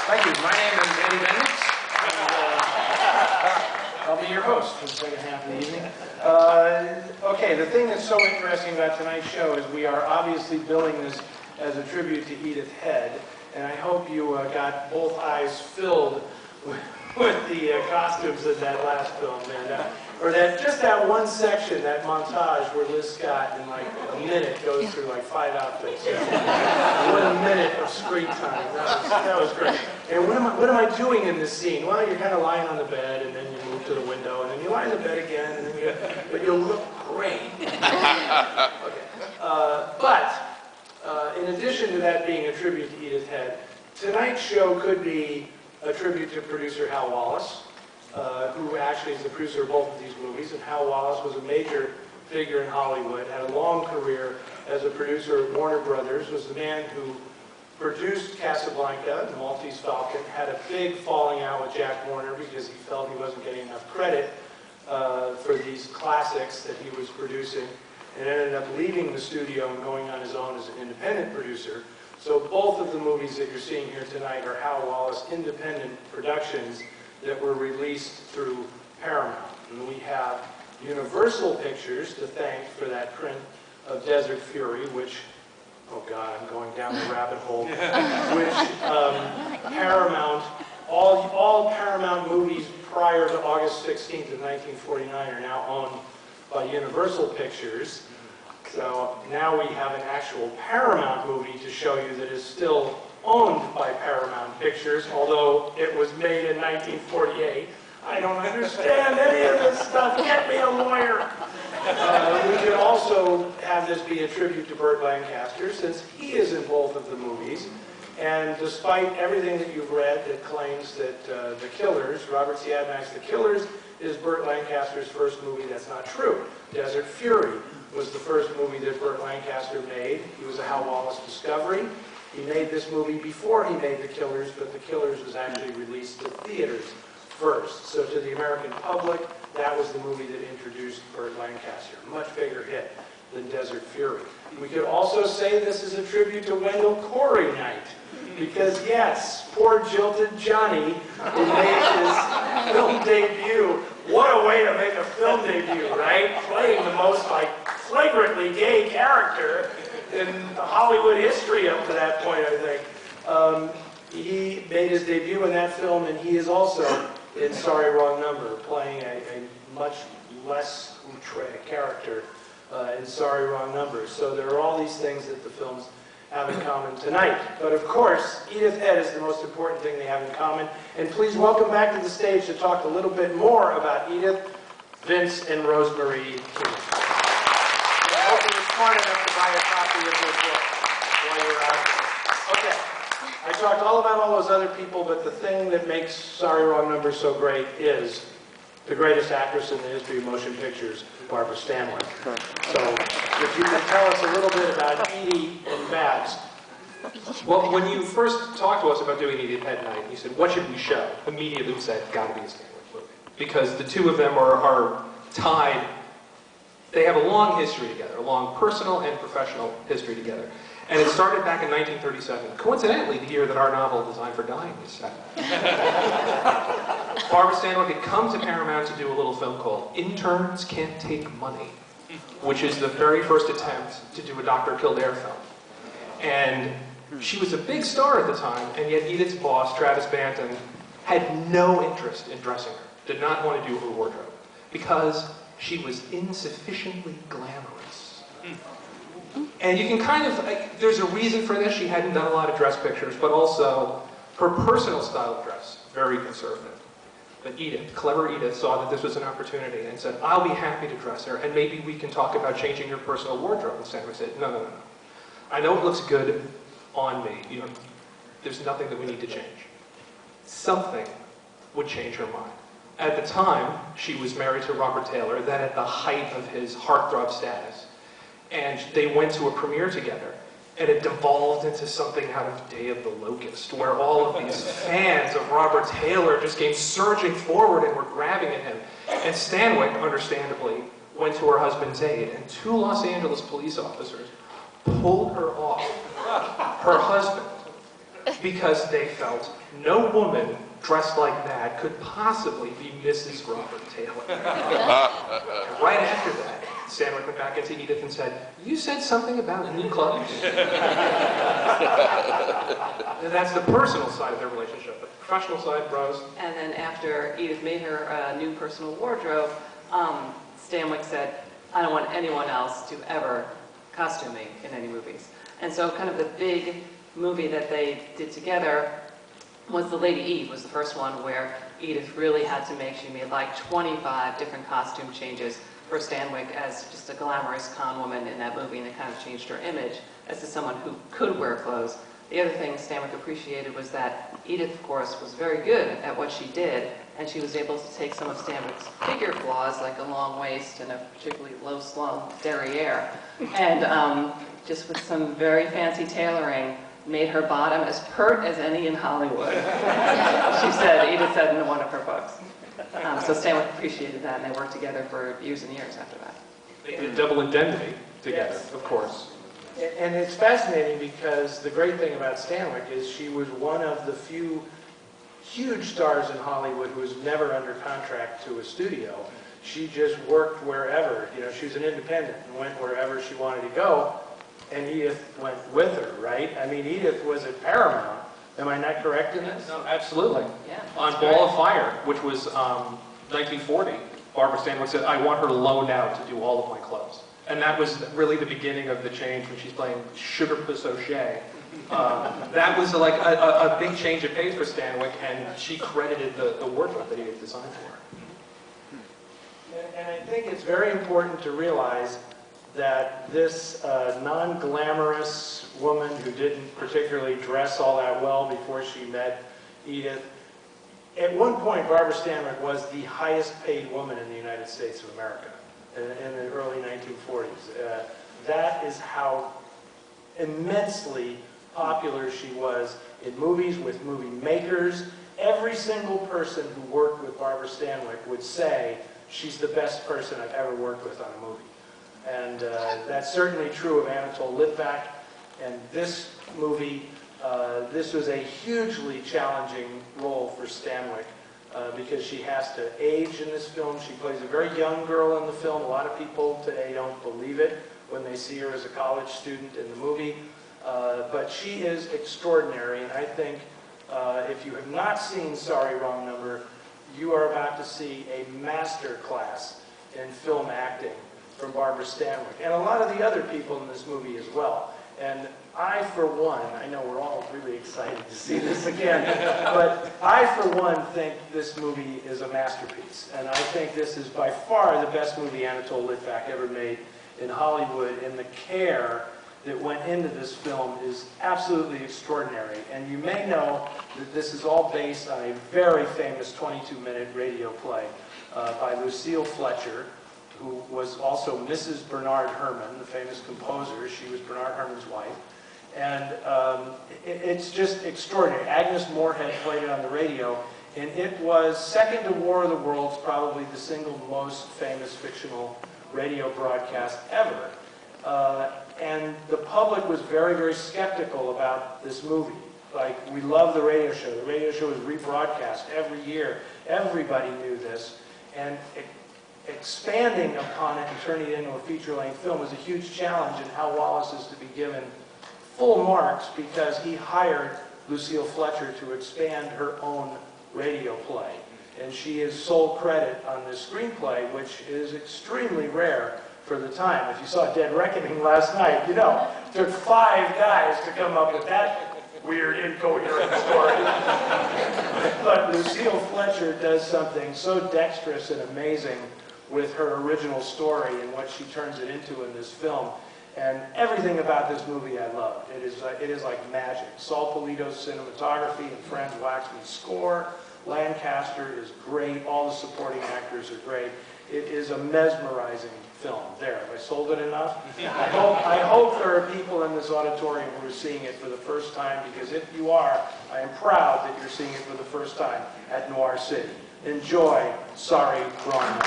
Thank you. My name is Edith, and I'll be your host for the second half of the evening. Okay, the thing that's so interesting about tonight's show is we are obviously billing this as a tribute to Edith Head, and I hope you got both eyes filled with the costumes in that last film, or just that one section, that montage where Liz Scott in like a minute goes through like 5 outfits. 1 minute of screen time. That was great. And what am I doing in this scene? Well, you're kind of lying on the bed, and then you move to the window, and then you lie on the bed again, and then but you'll look great. Okay. In addition to that being a tribute to Edith Head, tonight's show could be a tribute to producer Hal Wallis, who actually is the producer of both of these movies. And Hal Wallis was a major figure in Hollywood, had a long career as a producer of Warner Brothers, was the man who produced Casablanca, The Maltese Falcon, had a big falling out with Jack Warner because he felt he wasn't getting enough credit for these classics that he was producing, and ended up leaving the studio and going on his own as an independent producer. So both of the movies that you're seeing here tonight are Hal Wallis independent productions that were released through Paramount. And we have Universal Pictures to thank for that print of Desert Fury, which, oh God, I'm going down the rabbit hole, which Paramount, all Paramount movies prior to August 16th of 1949 are now owned by Universal Pictures. So now we have an actual Paramount movie to show you that is still owned by Paramount Pictures, although it was made in 1948. I don't understand any of this stuff. Get me a lawyer. We could also have this be a tribute to Burt Lancaster, since he is in both of the movies. And despite everything that you've read that claims that The Killers, Robert Siadmak's The Killers, is Burt Lancaster's first movie, that's not true. Desert Fury was the first movie that Burt Lancaster made. He was a Hal Wallis discovery. He made this movie before he made The Killers, but The Killers was actually released to theaters first. So to the American public, that was the movie that introduced Burt Lancaster. A much bigger hit than Desert Fury. We could also say this is a tribute to Wendell Corey Night, because yes, poor jilted Johnny made his film debut. What a way to make a film debut, right? Playing the most like flagrantly gay character in Hollywood history up to that point, I think. He made his debut in that film, and he is also in Sorry Wrong Number, playing a much less outre character in Sorry Wrong Number. So there are all these things that the films have in common tonight. But of course, Edith Head is the most important thing they have in common. And please welcome back to the stage to talk a little bit more about Edith, Vince and Rosemarie Keenan. I hope you're smart enough to buy a copy of this book while you're out there. Okay, I talked all about all those other people, but the thing that makes Sorry Wrong Number so great is the greatest actress in the history of motion pictures, Barbara Stanwyck. So, if you can tell us a little bit about Edie and Babs. Well, when you first talked to us about doing Edith Head Night, you said, what should we show? Immediately we said, gotta be a Stanwyck movie. Because the two of them are tied. They have a long history together, a long personal and professional history together. And it started back in 1937, coincidentally the year that our novel, Designed for Dying, was set. Barbara Stanwyck had come to Paramount to do a little film called Interns Can't Take Money, which is the very first attempt to do a Dr. Kildare film. And she was a big star at the time, and yet Edith's boss, Travis Banton, had no interest in dressing her, did not want to do her wardrobe, because she was insufficiently glamorous. And you can kind of, there's a reason for this. She hadn't done a lot of dress pictures, but also her personal style of dress, very conservative. But Edith, clever Edith, saw that this was an opportunity and said, I'll be happy to dress her, and maybe we can talk about changing your personal wardrobe. And Stanwyck said, no. I know it looks good on me. You know, there's nothing that we need to change. Something would change her mind. At the time, she was married to Robert Taylor, then at the height of his heartthrob status. And they went to a premiere together, and it devolved into something out of Day of the Locust, where all of these fans of Robert Taylor just came surging forward and were grabbing at him. And Stanwyck, understandably, went to her husband's aid, and 2 Los Angeles police officers pulled her off her husband because they felt no woman dressed like that could possibly be Mrs. Robert Taylor. Right after that, Stanwyck went back into Edith and said, "You said something about new clothes?" And that's the personal side of their relationship. The professional side, Rose. And then after Edith made her new personal wardrobe, Stanwyck said, "I don't want anyone else to ever costume me in any movies." And so kind of the big movie that they did together was The Lady Eve, was the first one where Edith really had to make, she made like 25 different costume changes for Stanwyck as just a glamorous con woman in that movie, and it kind of changed her image as to someone who could wear clothes. The other thing Stanwyck appreciated was that Edith, of course, was very good at what she did, and she was able to take some of Stanwyck's figure flaws, like a long waist and a particularly low-slung derriere, and just with some very fancy tailoring, made her bottom as pert as any in Hollywood. Edith said in one of her books. So Stanwyck appreciated that, and they worked together for years and years after that. They did Double Indemnity together, yes. Of course. And it's fascinating because the great thing about Stanwyck is she was one of the few huge stars in Hollywood who was never under contract to a studio. She just worked wherever. You know, she was an independent and went wherever she wanted to go, and Edith went with her, right? I mean, Edith was at Paramount. Am I not correct in this? No, absolutely. Yeah, on Ball of Fire, which was 1940, Barbara Stanwyck said, "I want her loaned out to do all of my clothes." And that was really the beginning of the change when she's playing Sugar Puss O'Shea. That was like a big change of pace for Stanwyck, and she credited the wardrobe that he had designed for her. And I think it's very important to realize that this non-glamorous woman who didn't particularly dress all that well before she met Edith, at one point Barbara Stanwyck was the highest paid woman in the United States of America in the early 1940s. That is how immensely popular she was in movies, with movie makers. Every single person who worked with Barbara Stanwyck would say she's the best person I've ever worked with on a movie. And that's certainly true of Anatole Litvak. And this movie, this was a hugely challenging role for Stanwyck because she has to age in this film. She plays a very young girl in the film. A lot of people today don't believe it when they see her as a college student in the movie. But she is extraordinary, and I think if you have not seen Sorry, Wrong Number, you are about to see a master class in film acting from Barbara Stanwyck, and a lot of the other people in this movie as well. And I, for one, I know we're all really excited to see this again, but I, for one, think this movie is a masterpiece. And I think this is by far the best movie Anatole Litvak ever made in Hollywood, and the care that went into this film is absolutely extraordinary. And you may know that this is all based on a very famous 22-minute radio play by Lucille Fletcher, who was also Mrs. Bernard Herrmann, the famous composer. She was Bernard Herrmann's wife. And it's just extraordinary. Agnes Moorehead played it on the radio, and it was, second to War of the Worlds, probably the single most famous fictional radio broadcast ever. And the public was very, very skeptical about this movie. Like, we love the radio show. The radio show was rebroadcast every year. Everybody knew this. And expanding upon it and turning it into a feature-length film was a huge challenge, and Hal Wallace is to be given full marks because he hired Lucille Fletcher to expand her own radio play. And she is sole credit on this screenplay, which is extremely rare for the time. If you saw Dead Reckoning last night, you know, it took 5 guys to come up with that weird, incoherent story. But Lucille Fletcher does something so dexterous and amazing with her original story and what she turns it into in this film. And everything about this movie I loved. It is like magic. Saul Polito's cinematography and Franz Waxman's score. Lancaster is great. All the supporting actors are great. It is a mesmerizing film. There, have I sold it enough? I hope there are people in this auditorium who are seeing it for the first time, because if you are, I am proud that you're seeing it for the first time at Noir City. Enjoy Sorry, Wrong Number.